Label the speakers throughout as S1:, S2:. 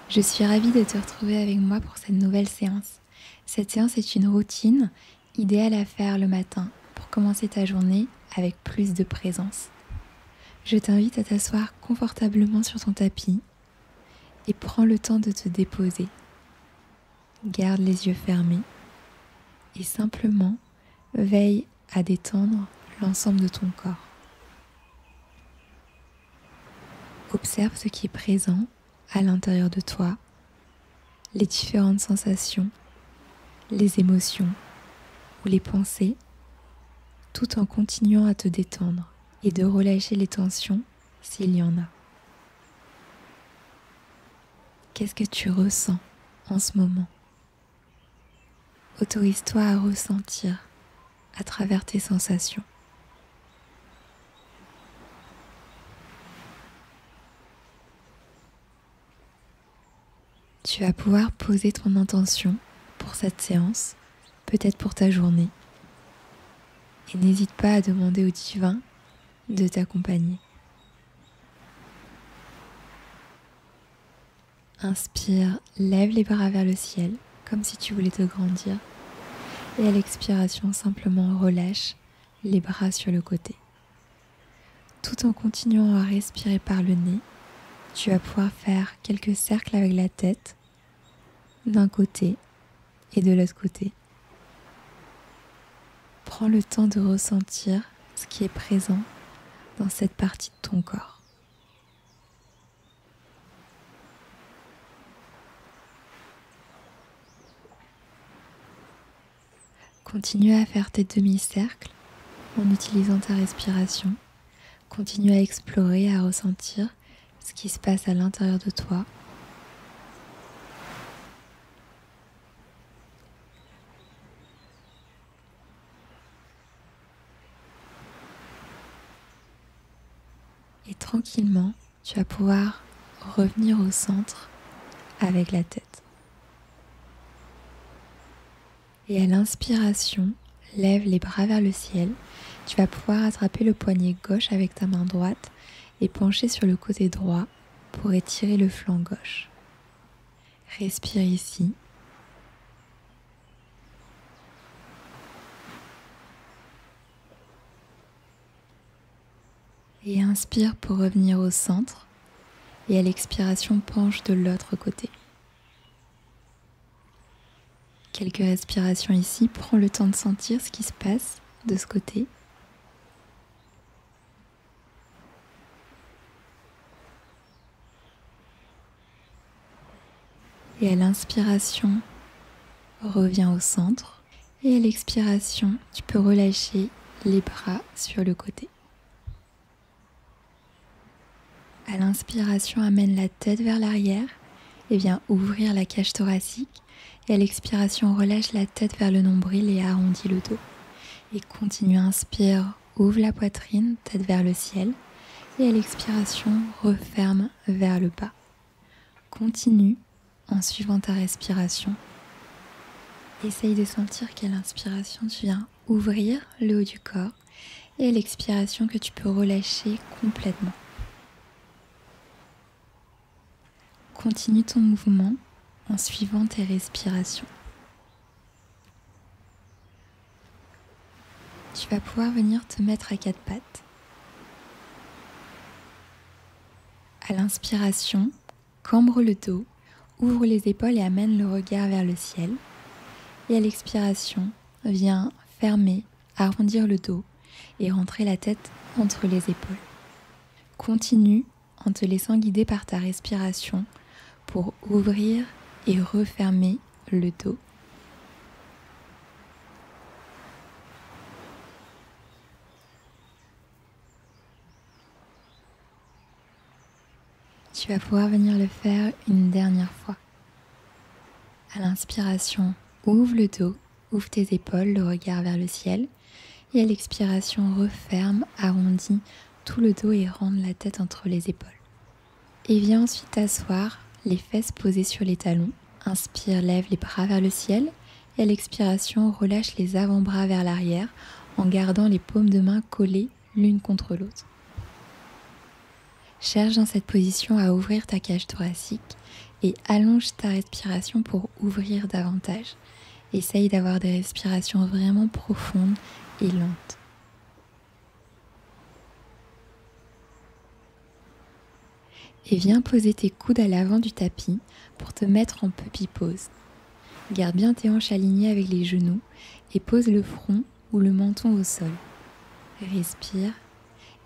S1: Je suis ravie de te retrouver avec moi pour cette nouvelle séance. Cette séance est une routine idéale à faire le matin pour commencer ta journée avec plus de présence. Je t'invite à t'asseoir confortablement sur ton tapis et prends le temps de te déposer. Garde les yeux fermés et simplement veille à détendre l'ensemble de ton corps. Observe ce qui est présent à l'intérieur de toi, les différentes sensations, les émotions ou les pensées, tout en continuant à te détendre et de relâcher les tensions s'il y en a. Qu'est-ce que tu ressens en ce moment? Autorise-toi à ressentir à travers tes sensations. Tu vas pouvoir poser ton intention pour cette séance, peut-être pour ta journée. Et n'hésite pas à demander au divin de t'accompagner. Inspire, lève les bras vers le ciel, comme si tu voulais te grandir. Et à l'expiration, simplement relâche les bras sur le côté. Tout en continuant à respirer par le nez, tu vas pouvoir faire quelques cercles avec la tête, d'un côté et de l'autre côté. Prends le temps de ressentir ce qui est présent dans cette partie de ton corps. Continue à faire tes demi-cercles en utilisant ta respiration. Continue à explorer, à ressentir ce qui se passe à l'intérieur de toi. Et tranquillement, tu vas pouvoir revenir au centre avec la tête. Et à l'inspiration, lève les bras vers le ciel. Tu vas pouvoir attraper le poignet gauche avec ta main droite et pencher sur le côté droit pour étirer le flanc gauche. Respire ici. Et inspire pour revenir au centre. Et à l'expiration, penche de l'autre côté. Quelques respirations ici. Prends le temps de sentir ce qui se passe de ce côté. Et à l'inspiration, reviens au centre. Et à l'expiration, tu peux relâcher les bras sur le côté. À l'inspiration, amène la tête vers l'arrière et viens ouvrir la cage thoracique. Et à l'expiration, relâche la tête vers le nombril et arrondis le dos. Et continue, inspire, ouvre la poitrine, tête vers le ciel. Et à l'expiration, referme vers le bas. Continue en suivant ta respiration. Essaye de sentir qu'à l'inspiration, tu viens ouvrir le haut du corps. Et à l'expiration, que tu peux relâcher complètement. Continue ton mouvement en suivant tes respirations. Tu vas pouvoir venir te mettre à quatre pattes. À l'inspiration, cambre le dos, ouvre les épaules et amène le regard vers le ciel. Et à l'expiration, viens fermer, arrondir le dos et rentrer la tête entre les épaules. Continue en te laissant guider par ta respiration pour ouvrir et refermer le dos. Tu vas pouvoir venir le faire une dernière fois. À l'inspiration, ouvre le dos, ouvre tes épaules, le regard vers le ciel. Et à l'expiration, referme, arrondis tout le dos et rentre la tête entre les épaules. Et viens ensuite t'asseoir, les fesses posées sur les talons. Inspire, lève les bras vers le ciel. Et à l'expiration, relâche les avant-bras vers l'arrière en gardant les paumes de main collées l'une contre l'autre. Cherche dans cette position à ouvrir ta cage thoracique et allonge ta respiration pour ouvrir davantage. Essaye d'avoir des respirations vraiment profondes et lentes. Et viens poser tes coudes à l'avant du tapis pour te mettre en puppy pose. Garde bien tes hanches alignées avec les genoux et pose le front ou le menton au sol. Respire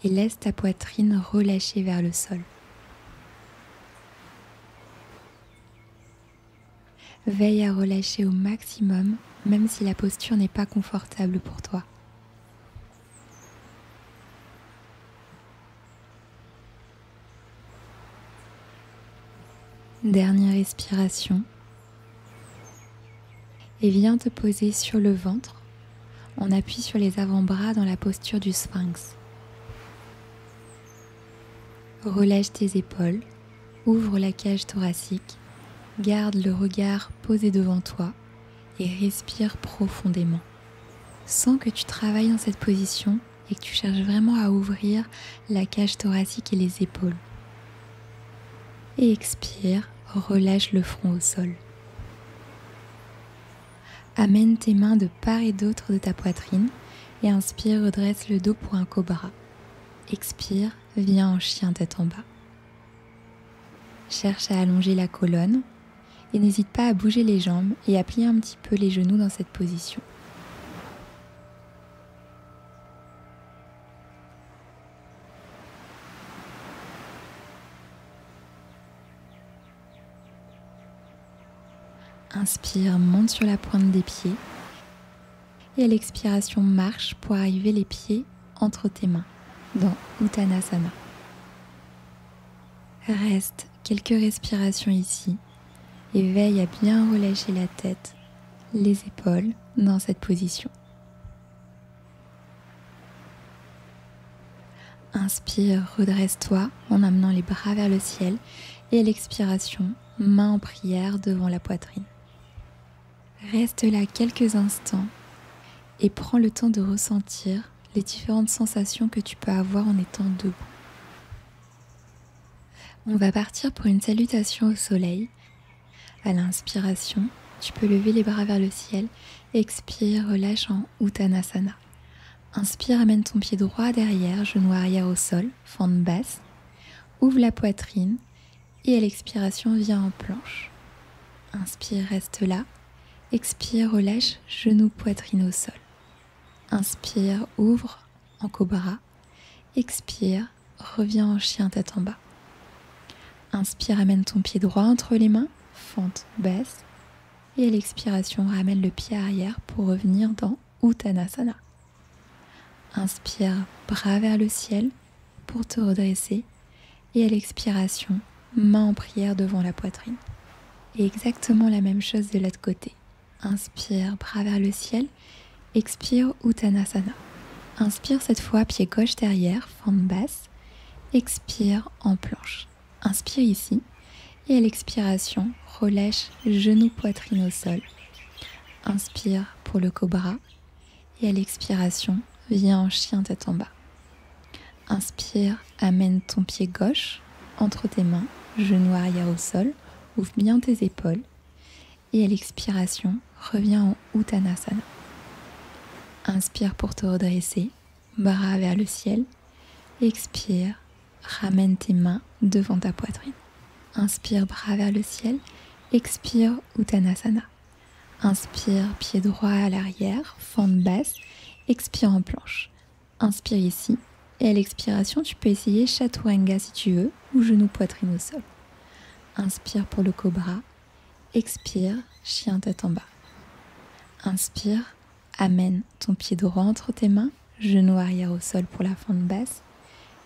S1: et laisse ta poitrine relâcher vers le sol. Veille à relâcher au maximum, même si la posture n'est pas confortable pour toi. Dernière respiration. Et viens te poser sur le ventre. On appuie sur les avant-bras dans la posture du sphinx. Relâche tes épaules, ouvre la cage thoracique, garde le regard posé devant toi et respire profondément. Sens que tu travailles dans cette position et que tu cherches vraiment à ouvrir la cage thoracique et les épaules. Et expire, relâche le front au sol. Amène tes mains de part et d'autre de ta poitrine et inspire, redresse le dos pour un cobra. Expire, viens en chien tête en bas. Cherche à allonger la colonne et n'hésite pas à bouger les jambes et à plier un petit peu les genoux dans cette position. Inspire, monte sur la pointe des pieds et à l'expiration, marche pour arriver les pieds entre tes mains dans Uttanasana. Reste quelques respirations ici et veille à bien relâcher la tête, les épaules dans cette position. Inspire, redresse-toi en amenant les bras vers le ciel et à l'expiration, main en prière devant la poitrine. Reste là quelques instants et prends le temps de ressentir les différentes sensations que tu peux avoir en étant debout. On va partir pour une salutation au soleil. À l'inspiration, tu peux lever les bras vers le ciel. Expire, relâche en Uttanasana. Inspire, amène ton pied droit derrière, genou arrière au sol, fente basse. Ouvre la poitrine et à l'expiration, viens en planche. Inspire, reste là. Expire, relâche, genou, poitrine au sol. Inspire, ouvre en cobra. Expire, reviens en chien tête en bas. Inspire, amène ton pied droit entre les mains, fente basse. Et à l'expiration, ramène le pied arrière pour revenir dans Uttanasana. Inspire, bras vers le ciel pour te redresser. Et à l'expiration, main en prière devant la poitrine. Et exactement la même chose de l'autre côté. Inspire, bras vers le ciel. Expire, Uttanasana. Inspire cette fois, pied gauche derrière, fente basse. Expire en planche. Inspire ici. Et à l'expiration, relâche genou, poitrine au sol. Inspire pour le cobra. Et à l'expiration, viens en chien tête en bas. Inspire, amène ton pied gauche entre tes mains, genou arrière au sol. Ouvre bien tes épaules. Et à l'expiration, reviens en Uttanasana. Inspire pour te redresser, bras vers le ciel. Expire, ramène tes mains devant ta poitrine. Inspire, bras vers le ciel. Expire, Uttanasana. Inspire, pied droit à l'arrière, fente basse. Expire en planche. Inspire ici. Et à l'expiration, tu peux essayer Chaturanga si tu veux, ou genou, poitrine au sol. Inspire pour le cobra. Expire, chien tête en bas. Inspire, amène ton pied droit entre tes mains, genou arrière au sol pour la fente basse.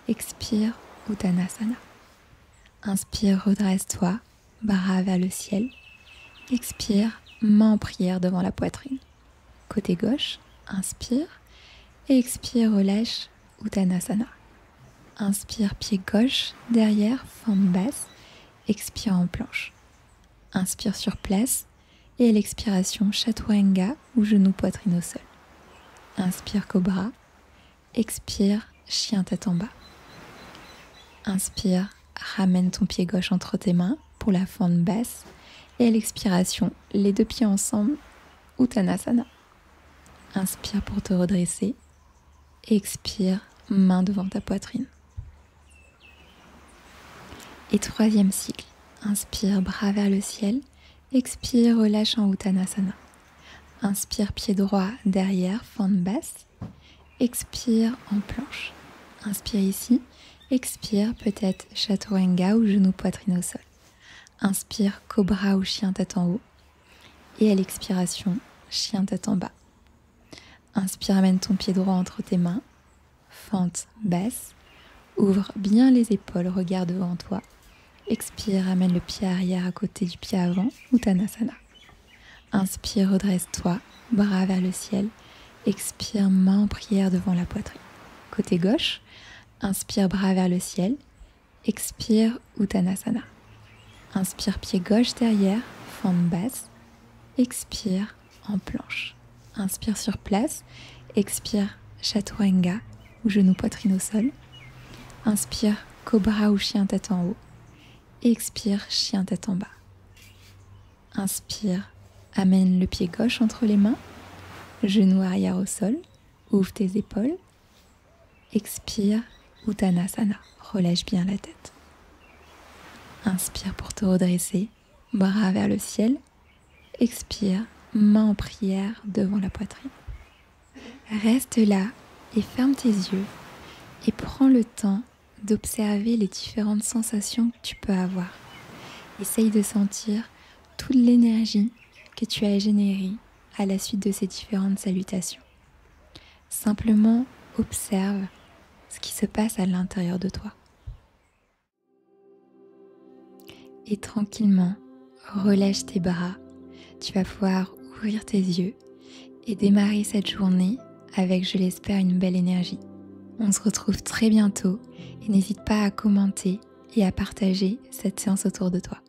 S1: Expire, Uttanasana. Inspire, redresse-toi, bras vers le ciel. Expire, main en prière devant la poitrine. Côté gauche, inspire et expire, relâche, Uttanasana. Inspire, pied gauche, derrière, fente basse. Expire en planche. Inspire sur place et à l'expiration, Chaturanga ou genou, poitrine au sol. Inspire, cobra. Expire, chien tête en bas. Inspire, ramène ton pied gauche entre tes mains pour la fente basse. Et à l'expiration, les 2 pieds ensemble, Uttanasana. Inspire pour te redresser. Expire, main devant ta poitrine. Et 3e cycle. Inspire, bras vers le ciel. Expire, relâche en Uttanasana. Inspire, pied droit derrière, fente basse. Expire en planche. Inspire ici. Expire, peut-être Chaturanga ou genou poitrine au sol. Inspire, cobra ou chien tête en haut. Et à l'expiration, chien tête en bas. Inspire, amène ton pied droit entre tes mains. Fente basse. Ouvre bien les épaules, regarde devant toi. Expire, amène le pied arrière à côté du pied avant, Uttanasana. Inspire, redresse-toi, bras vers le ciel. Expire, main en prière devant la poitrine. Côté gauche, inspire, bras vers le ciel. Expire, Uttanasana. Inspire, pied gauche derrière, fente basse. Expire, en planche. Inspire sur place. Expire, Chaturanga ou genou poitrine au sol. Inspire, cobra ou chien tête en haut. Expire, chien tête en bas. Inspire, amène le pied gauche entre les mains. Genou arrière au sol. Ouvre tes épaules. Expire, Uttanasana. Relâche bien la tête. Inspire pour te redresser. Bras vers le ciel. Expire, main en prière devant la poitrine. Reste là et ferme tes yeux et prends le temps d'observer les différentes sensations que tu peux avoir. Essaye de sentir toute l'énergie que tu as générée à la suite de ces différentes salutations. Simplement observe ce qui se passe à l'intérieur de toi. Et tranquillement, relâche tes bras. Tu vas pouvoir ouvrir tes yeux et démarrer cette journée avec, je l'espère, une belle énergie. On se retrouve très bientôt et n'hésite pas à commenter et à partager cette séance autour de toi.